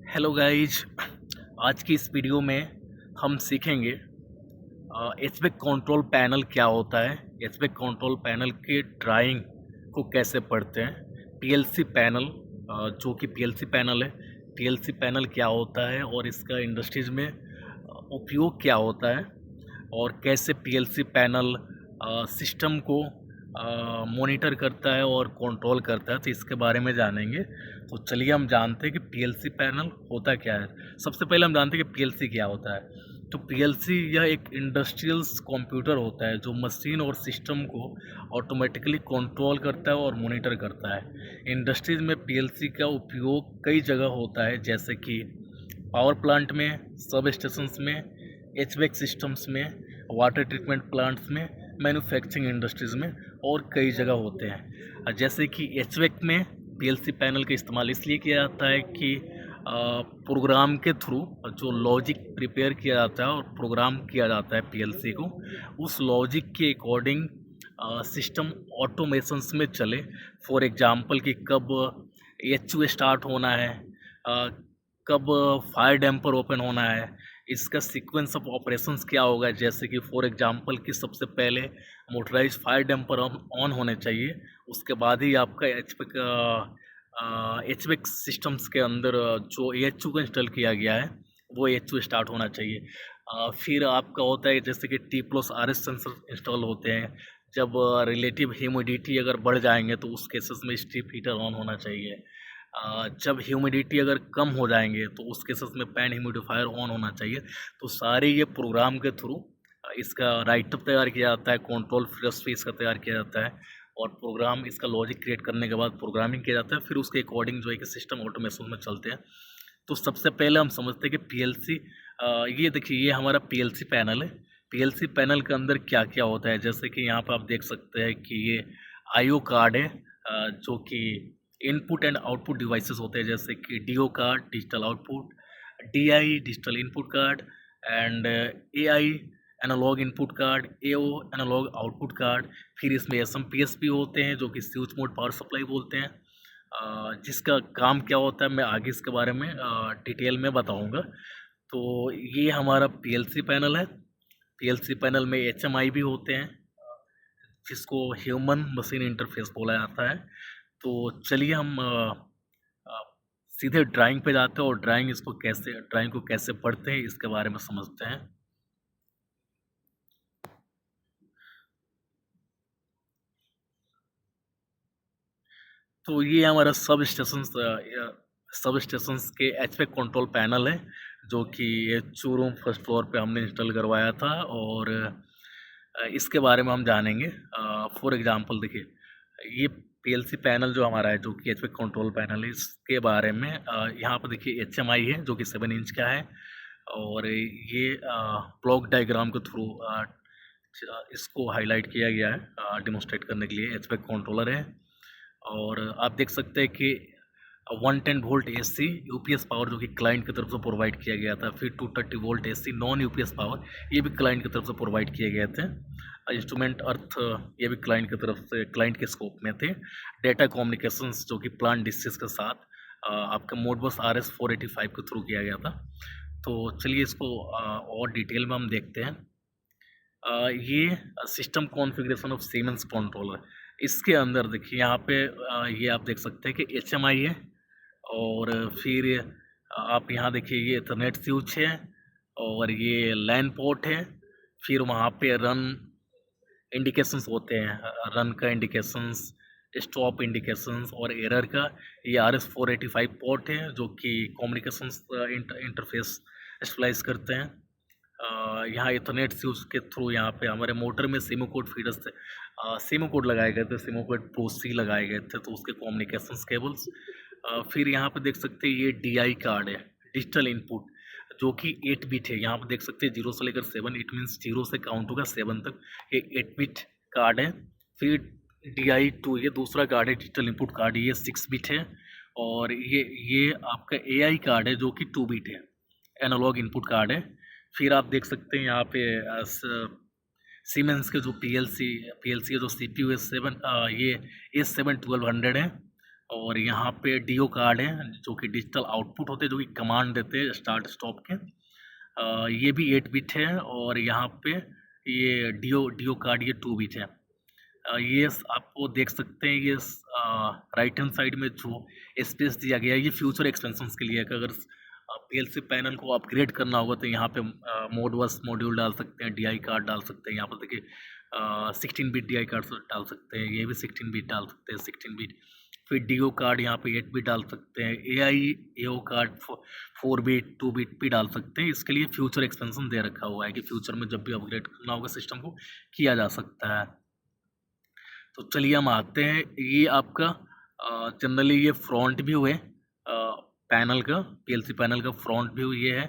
Hello guys. आज की इस वीडियो में हम सीखेंगे एचवेक कंट्रोल पैनल क्या होता है, एचवेक कंट्रोल पैनल के ड्राइंग को कैसे पढ़ते हैं, पीएलसी पैनल जो कि पीएलसी पैनल है, पीएलसी पैनल क्या होता है और इसका इंडस्ट्रीज में उपयोग क्या होता है और कैसे पीएलसी पैनल सिस्टम को मॉनिटर करता है और कंट्रोल करता है, तो इसके बारे में जानेंगे। तो चलिए हम जानते हैं कि पीएलसी पैनल होता क्या है। सबसे पहले हम जानते हैं कि पीएलसी क्या होता है। तो पीएलसी यह एक इंडस्ट्रियल कंप्यूटर होता है जो मशीन और सिस्टम को ऑटोमेटिकली कंट्रोल करता है और मॉनिटर करता है। इंडस्ट्रीज में पीएलसी का उपयोग कई जगह होता है, जैसे कि पावर प्लांट में, सब स्टेशंस में, एचवेक सिस्टम्स में, वाटर ट्रीटमेंट प्लांट्स में, मैन्युफैक्चरिंग इंडस्ट्रीज़ में और कई जगह होते हैं। जैसे कि एचवेक में पीएलसी पैनल का इस्तेमाल इसलिए किया जाता है कि प्रोग्राम के थ्रू जो लॉजिक प्रिपेयर किया जाता है और प्रोग्राम किया जाता है पीएलसी को, उस लॉजिक के अकॉर्डिंग सिस्टम ऑटोमेशंस में चले। फॉर एग्जांपल कि कब एचयू स्टार्ट होना है, कब फायर डैम्पर ओपन होना है, इसका सीक्वेंस ऑफ ऑपरेशंस क्या होगा। जैसे कि फॉर एग्जांपल कि सबसे पहले मोटराइज फायर डैम्पर ऑन होने चाहिए, उसके बाद ही आपका एचवेक सिस्टम्स के अंदर जो एएचयू को इंस्टॉल किया गया है वो एएचयू स्टार्ट होना चाहिए। फिर आपका होता है जैसे कि T+RS सेंसर इंस्टॉल होते हैं। जब रिलेटिव ह्यूमिडिटी अगर बढ़ जाएंगे तो उस केसेस में स्ट्रिप हीटर ऑन होना चाहिए। जब ह्यूमिडिटी अगर कम हो जाएंगे तो उस केसेस में पैन ह्यूमिडिफायर ऑन होना चाहिए। तो सारे ये प्रोग्राम के थ्रू इसका राइटअप तैयार किया जाता है, कंट्रोल फिलोसफी इसका तैयार किया जाता है और प्रोग्राम इसका लॉजिक क्रिएट करने के बाद प्रोग्रामिंग किया जाता है। फिर उसके अकॉर्डिंग जो है कि सिस्टम ऑटोमेशन में चलते हैं। तो सबसे पहले हम समझते हैं कि पीएलसी, ये देखिए ये हमारा पीएलसी पैनल है। पीएलसी पैनल के अंदर क्या क्या होता है, जैसे कि यहाँ पर आप देख सकते हैं कि ये आईओ कार्ड है, जो कि इनपुट एंड आउटपुट डिवाइसेस होते हैं, जैसे कि DO card digital output, DI digital input card and AI analogue input card, AO analogue output card. फिर इसमें एसएमपीएस भी होते हैं जो कि स्विच मोड पावर सप्लाई बोलते हैं, जिसका काम क्या होता है मैं आगे इसके बारे में डिटेल में बताऊंगा। तो ये हमारा पीएलसी पैनल है। पीएलसी पैनल में एचएमआई भी होते हैं, जिसको ह्यूमन मशीन इंटरफेस बोला जाता है। तो चलिए हम सीधे ड्राइंग पे जाते हैं और ड्राइंग को कैसे पढ़ते हैं इसके बारे में समझते हैं। तो ये हमारा सब स्टेशंस के एचवेक कंट्रोल पैनल है, जो कि ये शोरूम फर्स्ट फ्लोर पे हमने इंस्टॉल करवाया था और इसके बारे में हम जानेंगे। फॉर एग्जांपल देखिए ये पीएलसी पैनल जो हमारा है, जो कि एचवेक कंट्रोल पैनल है, इसके बारे में यहाँ पर देखिए एचएमआई है जो कि 7 इंच का है और ये ब्लॉक डायग्राम के थ्रू इसको हाईलाइट किया गया है डेमोस्ट्रेट करने के लिए। एचवेक कंट्रोलर है और आप देख सकते हैं कि 110 वोल्ट एसी यूपीएस पावर जो कि क्लाइंट की तरफ से प्रोवाइड किया गया था। फिर 230 volt AC non UPS power, ये भी क्लाइंट की तरफ से प्रोवाइड किए गए थे। इंस्ट्रूमेंट अर्थ, ये भी क्लाइंट की तरफ से, क्लाइंट के स्कोप में थे। डेटा कम्युनिकेशंस जो कि प्लांट डिस्ट्रिक्ट के साथ आपका मोडबस RS485 के थ्रू किया गया था। तो चलिए इसको और डिटेल में हम देखते हैं। ये system configuration of siemens controller, इसके अंदर देखिए यहाँ पे ये आप देख सकते हैं कि एचएमआई है और फिर आप यहाँ देखिए ये इथरनेट स्विच है और ये लैन पोर्ट है। फिर वहाँ पे रन इंडिकेशंस होते हैं, रन का इंडिकेशंस, स्टॉप इंडिकेशंस और एरर का। ये RS485 पोर्ट है जो कि कम्युनिकेशंस इंटरफेस स्प्लाइस करते हैं। यहाँ इथरनेट स्विच के थ्रू यहाँ पे हमारे मोटर में सिमो कोड फीडर्स थे, सिमो कोड लगाए गए थे, सिमो कोड प्रो सी लगाए गए थे, तो उसके कम्युनिकेशंस केबल्स। फिर यहाँ पे देख सकते हैं ये डीआई कार्ड है, डिजिटल इनपुट, जो कि 8 बिट है। यहाँ पे देख सकते हैं 0 से लेकर 7, इट मीन्स 0 से काउंट होगा 7 तक। ये 8 बिट कार्ड है। फिर DI2 ये दूसरा कार्ड है, डिजिटल इनपुट कार्ड, ये 6 बिट है। और ये आपका AI कार्ड है जो कि 2 बिट है, एनालॉग इनपुट कार्ड है। फिर आप देख सकते हैं यहाँ पे सीमेंस के जो पीएलसी जो CPU S7 ये S7 1200 है और यहाँ पे डीओ कार्ड है जो कि डिजिटल आउटपुट होते हैं, जो कि कमांड देते हैं स्टार्ट स्टॉप के। ये भी 8 बिट है, और यहाँ पे ये डीओ कार्ड ये 2 बिट है। ये आपको देख सकते हैं, ये राइट हैंड साइड में जो स्पेस दिया गया है ये फ्यूचर एक्सपेंशंस के लिए है कि अगर पीएलसी पैनल को अपग्रेड करना होगा तो यहाँ पे मोडबस मॉड्यूल डाल सकते हैं, डीआई कार्ड डाल सकते हैं। यहाँ पर देखिए 16 बिट डीआई कार्ड डाल सकते हैं, ये भी 16 बिट डाल सकते हैं, 16 बिट। फिर डीओ कार्ड यहाँ पे 8 बिट डाल सकते हैं, एओ कार्ड 4 बिट 2 बिट भी डाल सकते हैं। इसके लिए फ्यूचर एक्सपेंशन दे रखा हुआ है कि फ्यूचर में जब भी अपग्रेड करना होगा सिस्टम को किया जा सकता है। तो चलिए हम आते हैं, ये आपका जनरली ये फ्रंट व्यू है पैनल का, पीएलसी पैनल का फ्रंट व्यू ये है।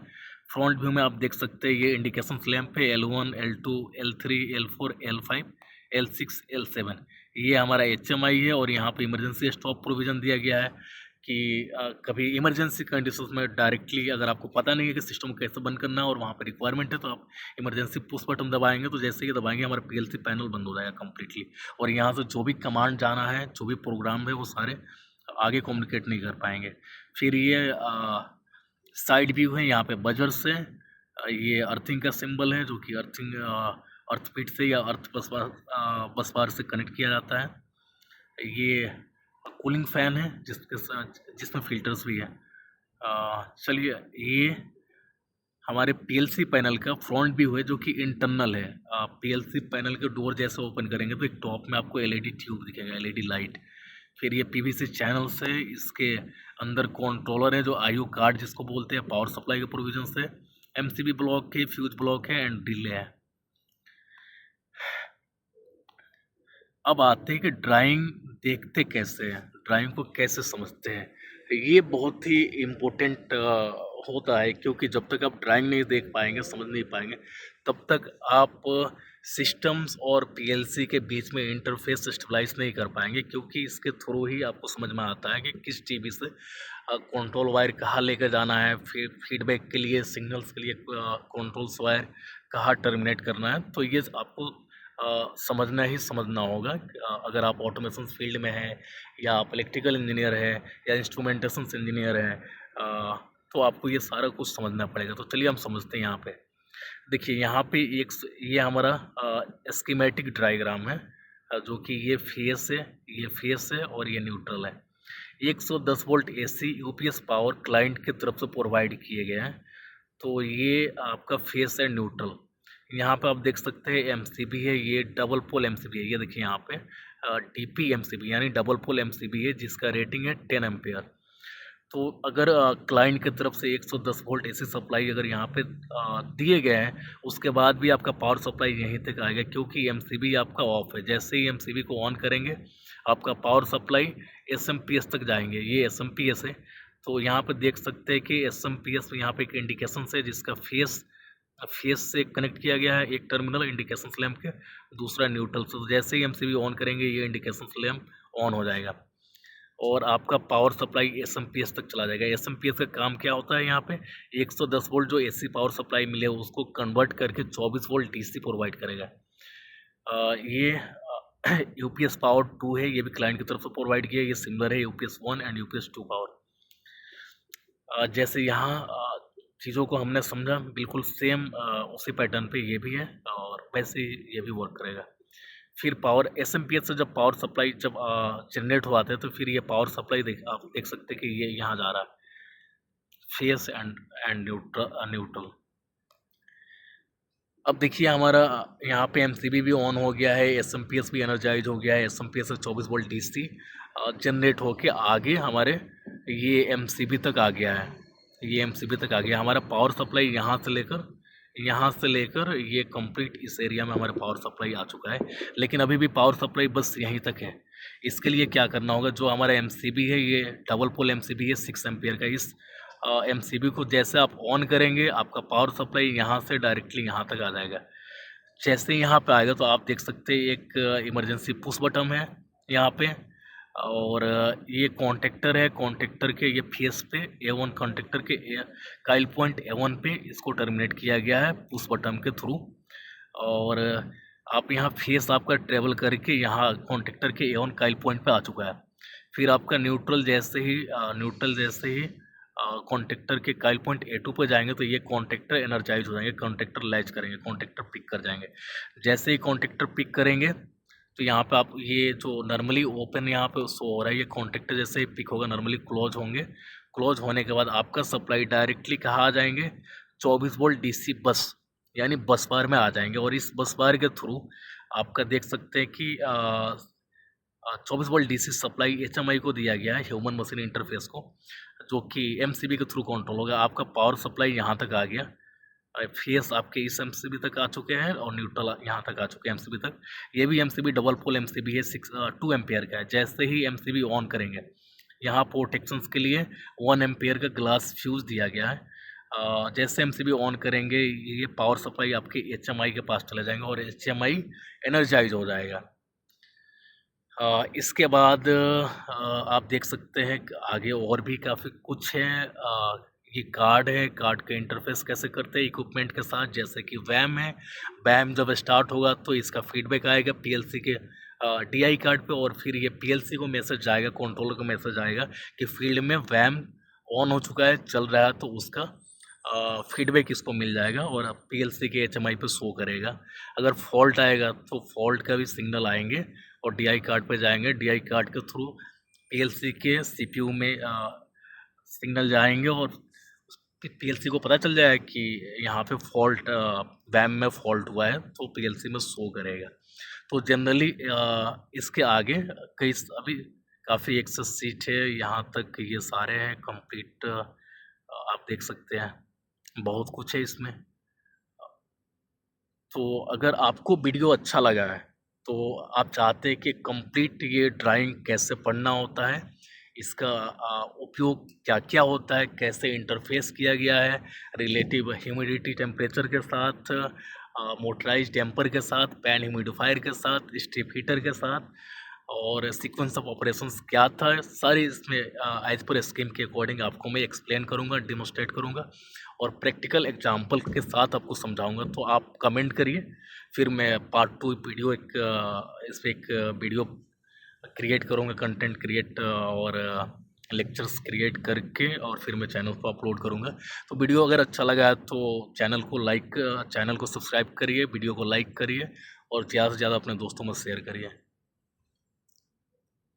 फ्रंट व्यू में आप देख सकते हैं ये इंडिकेशन लैंप है L1, L2, L3, L4, L5, L6, L7। ये हमारा HMI है, और यहाँ पे इमरजेंसी स्टॉप प्रोविज़न दिया गया है कि कभी इमरजेंसी कंडीशंस में डायरेक्टली अगर आपको पता नहीं है कि सिस्टम को कैसे बंद करना है और वहाँ पर रिक्वायरमेंट है, तो आप इमरजेंसी पुश बटन दबाएंगे, तो जैसे ही दबाएंगे हमारा पीएलसी पैनल बंद हो जाएगा कम्प्लीटली, और यहाँ से जो भी कमांड जाना है, जो भी प्रोग्राम है, वो सारे आगे कम्युनिकेट नहीं कर पाएंगे। फिर ये साइड व्यू है, यहाँ पे बजर से ये अर्थिंग का सिंबल है, जो कि अर्थिंग अर्थ फीट से या अर्थ बस बार से कनेक्ट किया जाता है। ये कूलिंग फैन है जिसके साथ जिसमें फिल्टर्स भी है। चलिए, ये हमारे पीएलसी पैनल का फ्रंट व्यू है जो कि इंटरनल है। पीएलसी पैनल के डोर जैसे ओपन करेंगे तो एक टॉप में आपको एलईडी ट्यूब दिखेगा, एलईडी लाइट। फिर ये पीवीसी चैनल्स है, इसके अंदर कंट्रोलर है जो आईओ कार्ड जिसको बोलते हैं, पावर सप्लाई के प्रोविजन से, एमसीबी ब्लॉक है, फ्यूज ब्लॉक है, एंड रिले है। अब आते हैं कि ड्राइंग देखते कैसे हैं, ड्राइंग को कैसे समझते हैं। ये बहुत ही इम्पोर्टेंट होता है, क्योंकि जब तक आप ड्राइंग नहीं देख पाएंगे, समझ नहीं पाएंगे, तब तक आप सिस्टम्स और पीएलसी के बीच में इंटरफेस स्टेबलाइज नहीं कर पाएंगे, क्योंकि इसके थ्रू ही आपको समझ में आता है कि किस टीवी से कंट्रोल वायर कहाँ लेकर जाना है, फिर फीडबैक के लिए, सिग्नल्स के लिए कंट्रोल्स वायर कहाँ टर्मिनेट करना है। तो ये आपको समझना ही समझना होगा। अगर आप ऑटोमेशन फील्ड में हैं, या आप इलेक्ट्रिकल इंजीनियर हैं, या इंस्ट्रूमेंटेशन इंजीनियर हैं, तो आपको ये सारा कुछ समझना पड़ेगा। तो चलिए हम समझते हैं। यहाँ पे देखिए, यहाँ पे ये हमारा स्कीमेटिक डायग्राम है, जो कि ये फेस है और ये न्यूट्रल है। 110 volt AC UPS power client की तरफ से प्रोवाइड किए गए हैं। तो ये आपका फेस है न्यूट्रल। यहाँ पे आप देख सकते हैं एमसीबी है, ये डबल पोल एमसीबी है। ये देखिए यहाँ पे डीपी एमसीबी यानी डबल पोल एमसीबी है, जिसका रेटिंग है 10 एम्पेयर। तो अगर क्लाइंट की तरफ से 110 वोल्ट AC सप्लाई अगर यहाँ पे दिए गए हैं, उसके बाद भी आपका पावर सप्लाई यहीं तक आएगा, क्योंकि एमसीबी आपका ऑफ है। जैसे ही एमसीबी को ऑन करेंगे, आपका पावर सप्लाई SMPS तक जाएंगे। ये SMPS है। तो यहाँ पे देख सकते हैं कि SMPS यहाँ पे एक इंडिकेशन है, जिसका फेस से कनेक्ट किया गया है, एक टर्मिनल इंडिकेशन लैंप के, दूसरा न्यूट्रल से। तो जैसे ही एमसीबी ऑन करेंगे, ये इंडिकेशन लैंप ऑन हो जाएगा, और आपका पावर सप्लाई SMPS तक चला जाएगा। SMPS का काम क्या होता है, यहाँ पे 110 वोल्ट जो AC पावर सप्लाई मिले उसको कन्वर्ट करके 24 वोल्ट DC प्रोवाइड करेगा। ये UPS पावर 2 है, ये भी क्लाइंट की तरफ से प्रोवाइड किया है। ये सिमिलर है UPS 1 एंड UPS 2 पावर। जैसे यहाँ चीज़ों को हमने समझा, बिल्कुल सेम उसी पैटर्न पे ये भी है, और वैसे ही ये भी वर्क करेगा। फिर पावर SMPS से जब पावर सप्लाई जनरेट हुआ था, तो फिर ये पावर सप्लाई आप देख सकते हैं कि ये यहाँ जा रहा है, फेस एंड न्यूट्रल। अब देखिए, हमारा यहाँ पे MCB भी ऑन हो गया है, SMPS भी एनर्जाइज हो गया है। SMPS से 24 वोल्ट DC जनरेट होके आगे हमारे ये MCB तक आ गया है। ये MCB तक आ गया। हमारा पावर सप्लाई यहाँ से लेकर ये कंप्लीट इस एरिया में हमारा पावर सप्लाई आ चुका है। लेकिन अभी भी पावर सप्लाई बस यहीं तक है। इसके लिए क्या करना होगा, जो हमारा MCB है, ये डबल पोल MCB है 6 एम्पियर का। इस MCB को जैसे आप ऑन करेंगे, आपका पावर सप्लाई यहाँ से डायरेक्टली यहाँ तक आ जाएगा। जैसे ही यहाँ पे आएगा, तो आप देख सकते हैं एक इमरजेंसी पुश बटन है यहाँ पे, और ये कॉन्टेक्टर है। कॉन्टेक्टर के ये फेस पे A1 कॉन्टेक्टर के काइल पॉइंट A1 पे इसको टर्मिनेट किया गया है पुश बटन के थ्रू। और आप यहाँ फेस आपका ट्रेवल करके यहाँ कॉन्टेक्टर के A1 काइल पॉइंट पे आ चुका है। फिर आपका न्यूट्रल जैसे ही कॉन्टेक्टर के कॉइल पॉइंट A2 पे जाएंगे तो ये कॉन्टेक्टर एनर्जाइज हो जाएंगे, कॉन्टेक्टर लैच करेंगे, कॉन्टेक्टर पिक कर जाएंगे। जैसे ही कॉन्टेक्टर पिक करेंगे तो यहाँ पे आप ये जो नॉर्मली ओपन यहाँ पे शो हो रहा है, ये कॉन्टेक्टर जैसे ही पिक होगा नॉर्मली क्लोज होंगे। क्लोज होने के बाद आपका सप्लाई डायरेक्टली कहाँ आ जाएंगे, 24 वोल्ट DC बस यानी बस बार में आ जाएंगे। और इस बस बार के थ्रू आपका देख सकते हैं कि 24 वोल्ट DC सप्लाई HMI को दिया गया है, ह्यूमन मशीन इंटरफेस को, जो कि MCB के थ्रू कंट्रोल होगा। आपका पावर सप्लाई यहाँ तक आ गया, फेस आपके इस MCB तक आ चुके हैं और न्यूट्रल यहाँ तक आ चुके हैं MCB तक। ये भी MCB डबल पोल MCB है, 2 एम्पेयर का है। जैसे ही MCB ऑन करेंगे, यहाँ प्रोटेक्शंस के लिए 1 एम्पेयर का ग्लास फ्यूज़ दिया गया है। जैसे MCB ऑन करेंगे ये पावर सप्लाई आपके HMI के पास चले जाएंगे और HMI एनर्जाइज हो जाएगा। इसके बाद आप देख सकते हैं आगे और भी काफ़ी कुछ है। ये कार्ड है, कार्ड का इंटरफेस कैसे करते हैं इक्विपमेंट के साथ, जैसे कि वैम है। वैम जब स्टार्ट होगा तो इसका फीडबैक आएगा PLC के DI कार्ड पे, और फिर ये PLC को मैसेज आएगा, कंट्रोलर को मैसेज आएगा कि फील्ड में वैम ऑन हो चुका है, चल रहा है, तो उसका फीडबैक इसको मिल जाएगा और PLC के HMI पे शो करेगा। अगर फॉल्ट आएगा तो फॉल्ट का भी सिग्नल आएंगे और DI कार्ड पे जाएंगे। DI कार्ड के थ्रू PLC के CPU में सिग्नल जाएंगे और PLC को पता चल जाएगा कि यहाँ पे फॉल्ट, वैम में फॉल्ट हुआ है, तो PLC में शो करेगा। तो जनरली इसके आगे कई अभी काफ़ी एक्सेस सीट है, यहाँ तक ये सारे हैं कंप्लीट। आप देख सकते हैं बहुत कुछ है इसमें। तो अगर आपको वीडियो अच्छा लगा है तो आप चाहते हैं कि कंप्लीट ये ड्राइंग कैसे पढ़ना होता है, इसका उपयोग क्या क्या होता है, कैसे इंटरफेस किया गया है रिलेटिव ह्यूमिडिटी टेम्परेचर के साथ, मोटराइज डैम्पर के साथ, पैन ह्यूमिडिफायर के साथ, स्ट्रिप हीटर के साथ, और सीक्वेंस ऑफ ऑपरेशंस क्या था, सारी इसमें एज पर स्कीम के अकॉर्डिंग आपको मैं एक्सप्लेन करूँगा, डेमोस्ट्रेट करूँगा और प्रैक्टिकल एग्जाम्पल के साथ आपको समझाऊंगा। तो आप कमेंट करिए, फिर मैं पार्ट 2 वीडियो इस पर एक वीडियो क्रिएट करूँगा, कंटेंट क्रिएट और लेक्चर्स क्रिएट करके और फिर मैं चैनल पर अपलोड करूँगा। तो वीडियो अगर अच्छा लगा है तो चैनल को सब्सक्राइब करिए, वीडियो को लाइक करिए और ज़्यादा से ज़्यादा अपने दोस्तों में शेयर करिए।